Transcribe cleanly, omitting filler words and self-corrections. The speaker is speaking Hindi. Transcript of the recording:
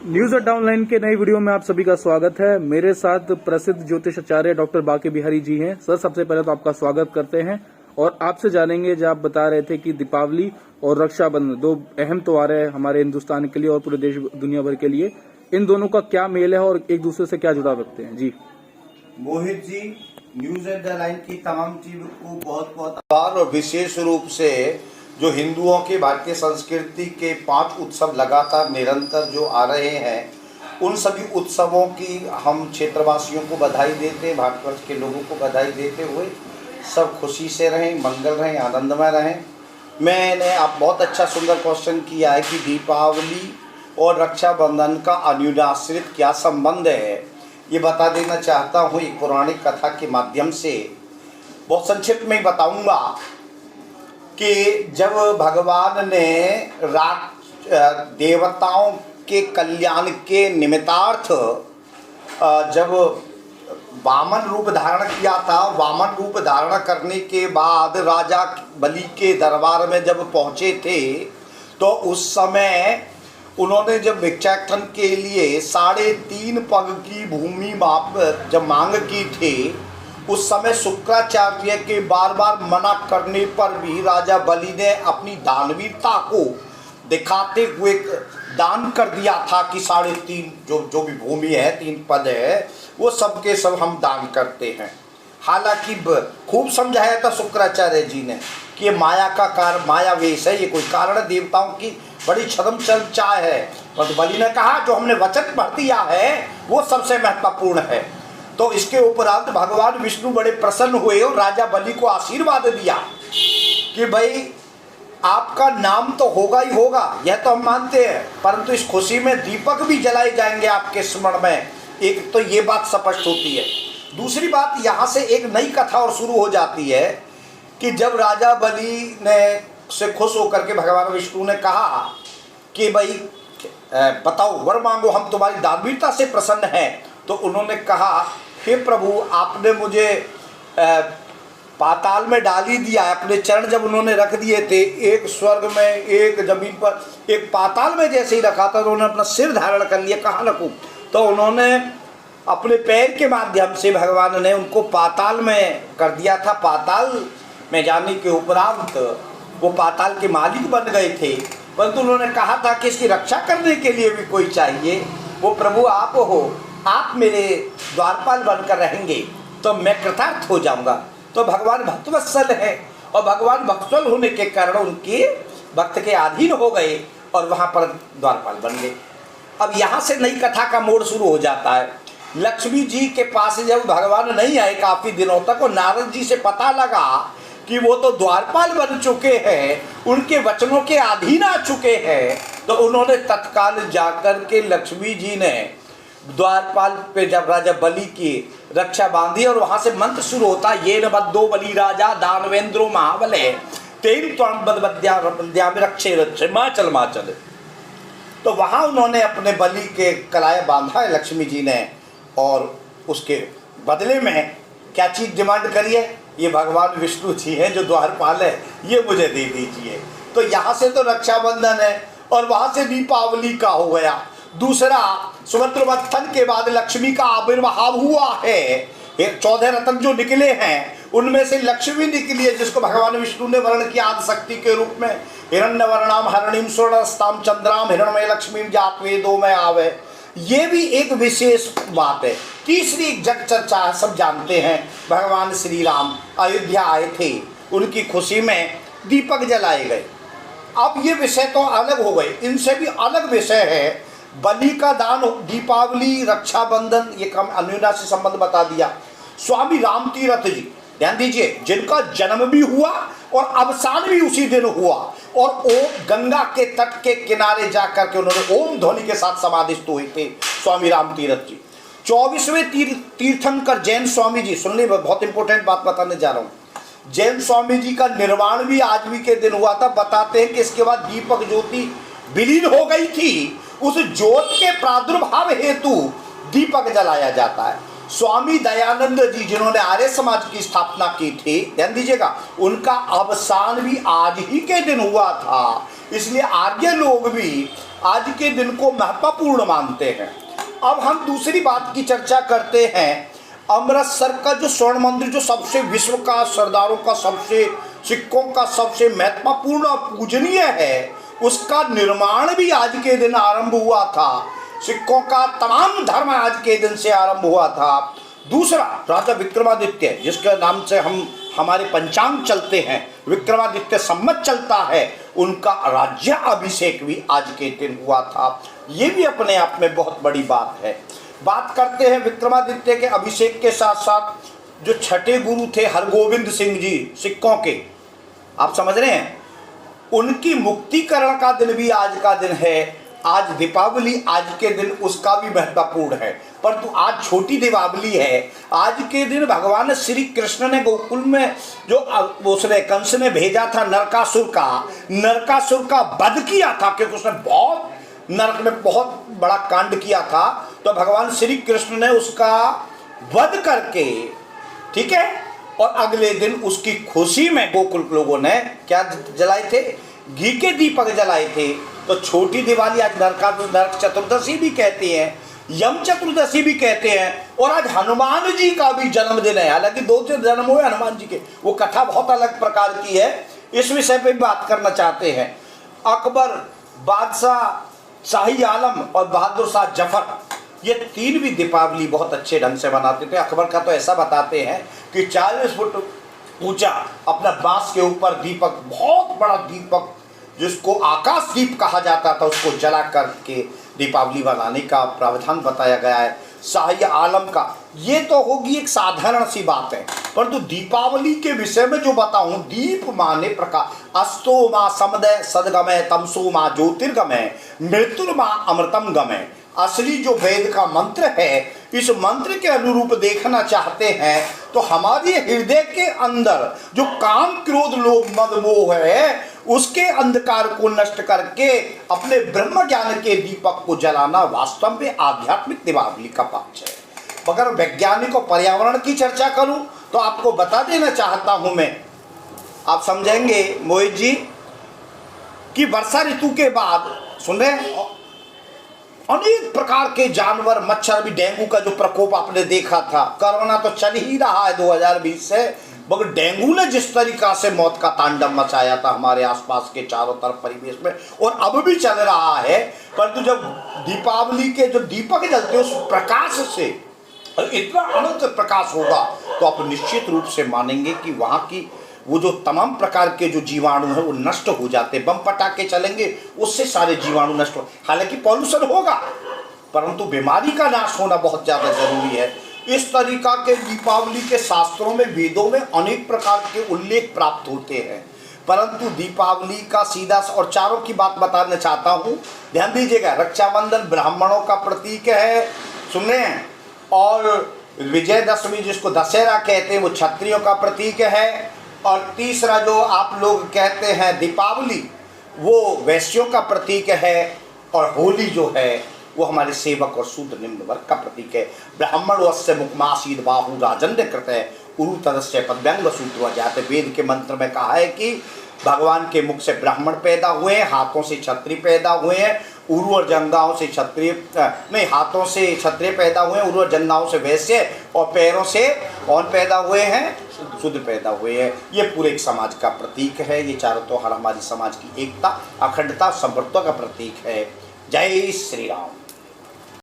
न्यूज अड्डा ऑनलाइन के नई वीडियो में आप सभी का स्वागत है। मेरे साथ प्रसिद्ध ज्योतिष आचार्य डॉक्टर बाके बिहारी जी हैं। सर, सबसे पहले तो आपका स्वागत करते हैं और आपसे जानेंगे, जब आप बता रहे थे कि दीपावली और रक्षाबंधन दो अहम त्योहार है हमारे हिंदुस्तान के लिए और पूरे देश दुनिया भर के लिए, इन दोनों का क्या मेल है और एक दूसरे से क्या जुड़ाव रखते हैं? जी मोहित जी, न्यूज अड्डा लाइन की तमाम टीम को बहुत बहुत आभार। और विशेष रूप से जो हिंदुओं के भारतीय संस्कृति के 5 उत्सव लगातार निरंतर जो आ रहे हैं, उन सभी उत्सवों की हम क्षेत्रवासियों को बधाई देते, भारतवर्ष के लोगों को बधाई देते हुए सब खुशी से रहें, मंगल रहें, आनंदमय रहें। मैंने आप बहुत अच्छा सुंदर क्वेश्चन किया है कि दीपावली और रक्षाबंधन का अन्योन्याश्रित क्या संबंध है, ये बता देना चाहता हूँ एक पौराणिक कथा के माध्यम से। बहुत संक्षिप्त में बताऊंगा कि जब भगवान ने देवताओं के कल्याण के निमित्तार्थ जब वामन रूप धारण किया था, वामन रूप धारण करने के बाद राजा बलि के दरबार में जब पहुँचे थे, तो उस समय उन्होंने जब भिक्षाटन के लिए 3.5 पग की भूमि जब मांग की थी, उस समय शुक्राचार्य के बार बार मना करने पर भी राजा बलि ने अपनी दानवीरता को दिखाते हुए दान कर दिया था कि 3.5 जो भी भूमि है, 3 पद है, वो सब के सब हम दान करते हैं। हालांकि खूब समझाया था शुक्राचार्य जी ने कि माया का कारण माया वेश है, ये कोई कारण देवताओं की बड़ी छदम चर्चा है। पर बलि ने कहा जो हमने वचन भर दिया है वो सबसे महत्वपूर्ण है। तो इसके उपरांत भगवान विष्णु बड़े प्रसन्न हुए और राजा बलि को आशीर्वाद दिया कि भाई आपका नाम तो होगा ही होगा, यह तो हम मानते हैं, परंतु इस खुशी में दीपक भी जलाए जाएंगे आपके स्मरण में। एक तो ये बात स्पष्ट होती है। दूसरी बात, यहाँ से एक नई कथा और शुरू हो जाती है कि जब राजा बलि ने से खुश होकर के भगवान विष्णु ने कहा कि भाई बताओ वर मांगो, हम तुम्हारी दानवीरता से प्रसन्न हैं, तो उन्होंने कहा हे प्रभु, आपने मुझे पाताल में डाल ही दिया है। अपने चरण जब उन्होंने रख दिए थे, एक स्वर्ग में, एक जमीन पर, एक पाताल में जैसे ही रखा था, उन्होंने अपना सिर धारण कर लिया, कहाँ रखूं? तो उन्होंने अपने पैर के माध्यम से भगवान ने उनको पाताल में कर दिया था। पाताल में जाने के उपरांत वो पाताल के मालिक बन गए थे, परंतु उन्होंने कहा था कि इसकी रक्षा करने के लिए भी कोई चाहिए। वो प्रभु आप हो, आप मेरे द्वारपाल बनकर रहेंगे तो मैं कृतार्थ हो जाऊंगा। तो भगवान भक्तवत्सल है और भगवान भक्तवत्सल होने के कारण उनके भक्त के अधीन हो गए और वहां पर द्वारपाल बन गए। अब यहाँ से नई कथा का मोड़ शुरू हो जाता है। लक्ष्मी जी के पास जब भगवान नहीं आए काफी दिनों तक, और नारद जी से पता लगा कि वो तो द्वारपाल बन चुके हैं, उनके वचनों के अधीन आ चुके हैं, तो उन्होंने तत्काल जाकर के लक्ष्मी जी ने द्वारपाल पे जब राजा बलि की रक्षा बांधी, और वहां से मंत्र शुरू होता है, ये न बद्दो बलि राजा दानवेंद्रो महाबले तेन त्वं बद्या में रक्षे रक्षे माचल माचल। तो वहां उन्होंने अपने बलि के कलाया बांधा है लक्ष्मी जी ने, और उसके बदले में क्या चीज डिमांड करी है? ये भगवान विष्णु जी हैं जो द्वारपाल है, ये मुझे दे दीजिए। तो यहाँ से तो रक्षाबंधन है और वहां से दीपावली का हो गया। दूसरा, सुभद्र मंथन के बाद लक्ष्मी का आविर्भाव हुआ है। 14 रत्न जो निकले हैं उनमें से लक्ष्मी निकली है, जिसको भगवान विष्णु ने वर्ण किया आदि शक्ति के रूप में। हिरण्यवर्णाम हरणीम स्वर्णस्ताम चंद्राम हिरण्मय लक्ष्मीम जात वेदों में आवे, ये भी एक विशेष बात है। तीसरी जग चर्चा है, सब जानते हैं, भगवान श्री राम अयोध्या आए थे, उनकी खुशी में दीपक जलाए गए। अब ये विषय तो अलग हो गए, इनसे भी अलग विषय है बलि का दान, दीपावली, रक्षाबंधन, ये कम अन्योन्या से संबंध बता दिया। स्वामी राम तीरथ जी, ध्यान दीजिए, जिनका जन्म भी हुआ और अवसान भी उसी दिन हुआ, और वो गंगा के तट के किनारे जाकर के उन्होंने ओम ध्वनि के साथ समाधिस्थ हुए थे स्वामी राम तीरथ जी। 24वें तीर्थंकर जैन स्वामी जी, सुन लीजिए, बहुत इंपॉर्टेंट बात बताने जा रहा हूँ। जैन स्वामी जी का निर्वाण भी आज भी के दिन हुआ था। बताते हैं कि इसके बाद दीपक ज्योति विलीन हो गई थी, उस ज्योत के प्रादुर्भाव हेतु दीपक जलाया जाता है। स्वामी दयानंद जी, जिन्होंने आर्य समाज की स्थापना की थी, ध्यान दीजिएगा, उनका अवसान भी आज ही के दिन हुआ था। इसलिए आर्य लोग भी आज के दिन को महत्वपूर्ण मानते हैं। अब हम दूसरी बात की चर्चा करते हैं। अमृतसर का जो स्वर्ण मंदिर, जो सबसे विश्व का सरदारों का सबसे सिक्कों का सबसे महत्वपूर्ण और पूजनीय है, उसका निर्माण भी आज के दिन आरंभ हुआ था। सिक्कों का तमाम धर्म आज के दिन से आरंभ हुआ था। दूसरा, राजा विक्रमादित्य, जिसके नाम से हमारे पंचांग चलते हैं, विक्रमादित्य संवत चलता है, उनका राज्य अभिषेक भी आज के दिन हुआ था। ये भी अपने आप में बहुत बड़ी बात है। बात करते हैं विक्रमादित्य के अभिषेक के साथ साथ जो छठे गुरु थे हरगोविंद सिंह जी सिक्कों के, आप समझ रहे हैं, उनकी मुक्तिकरण का दिन भी आज का दिन है। आज दीपावली, आज के दिन उसका भी महत्वपूर्ण है। परंतु आज छोटी दीपावली है। आज के दिन भगवान श्री कृष्ण ने गोकुल में जो उसने कंस ने भेजा था नरकासुर का वध किया था, क्योंकि उसने बहुत नरक में बहुत बड़ा कांड किया था। तो भगवान श्री कृष्ण ने उसका वध करके, ठीक है, और अगले दिन उसकी खुशी में गोकुल लोगों ने क्या जलाए थे? घी के दीपक जलाए थे। तो छोटी दिवाली आज नरक चतुर्दशी भी कहते हैं, यम चतुर्दशी भी कहते हैं, और आज हनुमान जी का भी जन्मदिन है। हालांकि 2 जन्म हुए हनुमान जी के, वो कथा बहुत अलग प्रकार की है, इस विषय पे भी बात करना चाहते हैं। अकबर, बादशाह शाही आलम और बहादुर शाह जफर, ये 3 भी दीपावली बहुत अच्छे ढंग से मनाते थे। अकबर का तो ऐसा बताते हैं कि 40 फुट ऊंचा अपना बांस के ऊपर दीपक, बहुत बड़ा दीपक जिसको आकाश दीप कहा जाता था, उसको जला करके दीपावली मनाने का प्रावधान बताया गया है। शाही आलम का ये तो होगी एक साधारण सी बात है, परंतु दीपावली के विषय में जो बताऊं, दीप माने प्रकाश, अस्तो माँ समदय सदगमय तमसो माँ ज्योतिर्गमय मृत्युर्मा अमृतम गमय। असली जो वेद का मंत्र है, इस मंत्र के अनुरूप देखना चाहते हैं तो हमारे हृदय के अंदर जो काम क्रोध लोभ मद मोह है, उसके अंधकार को नष्ट करके अपने ब्रह्म ज्ञान के दीपक को जलाना वास्तव में आध्यात्मिक दीपावली का पक्ष है। अगर वैज्ञानिक और पर्यावरण की चर्चा करूं तो आपको बता देना चाहता हूं मैं, आप समझेंगे मोहित जी, कि वर्षा ऋतु के बाद सुन रहे हैं, अनेक प्रकार के जानवर, मच्छर, भी डेंगू का जो प्रकोप आपने देखा था, कोरोना तो चल ही रहा है 2020 से, मगर डेंगू ने जिस तरीका से मौत का तांडव मचाया था हमारे आसपास के चारों तरफ परिवेश में, और अब भी चल रहा है। परंतु जब दीपावली के जो दीपक जलते उस प्रकाश से इतना अनंत प्रकाश होगा, तो आप निश्चित रूप से मानेंगे कि वहाँ की वो जो तमाम प्रकार के जो जीवाणु हैं वो नष्ट हो जाते। बम पटाखे चलेंगे, उससे सारे जीवाणु नष्ट हो, हालांकि पॉल्यूशन होगा, परंतु बीमारी का नाश होना बहुत ज़्यादा जरूरी है। इस तरीका के दीपावली के शास्त्रों में, वेदों में अनेक प्रकार के उल्लेख प्राप्त होते हैं। परंतु दीपावली का सीधा और चारों की बात बताना चाहता हूँ, ध्यान दीजिएगा। रक्षाबंधन ब्राह्मणों का प्रतीक है, सुन रहे हैं, और विजयदशमी जिसको दशहरा कहते हैं वो क्षत्रियों का प्रतीक है, और तीसरा जो आप लोग कहते हैं दीपावली, वो वैश्यों का प्रतीक है, और होली जो है वो हमारे सेवक और शूद्र निम्न वर्ग का प्रतीक है। ब्राह्मण वस्य मुखमासीद बाहु राजन्य कृत है उरु तदस्य पद्यांग सूत्र जाते। वेद के मंत्र में कहा है कि भगवान के मुख से ब्राह्मण पैदा हुए हैं, हाथों से क्षत्रिय पैदा हुए हैं, उरु और जंगाओं से क्षत्रिय नहीं, हाथों से क्षत्रिय पैदा हुए हैं, उरु और जंगाओं से वैश्य, और पैरों से कौन पैदा हुए हैं? शूद्र पैदा हुए हैं। ये पूरे एक समाज का प्रतीक है। ये चारों त्योहार हमारी समाज की एकता, अखंडता, संप्रभुता का प्रतीक है। जय श्री राम।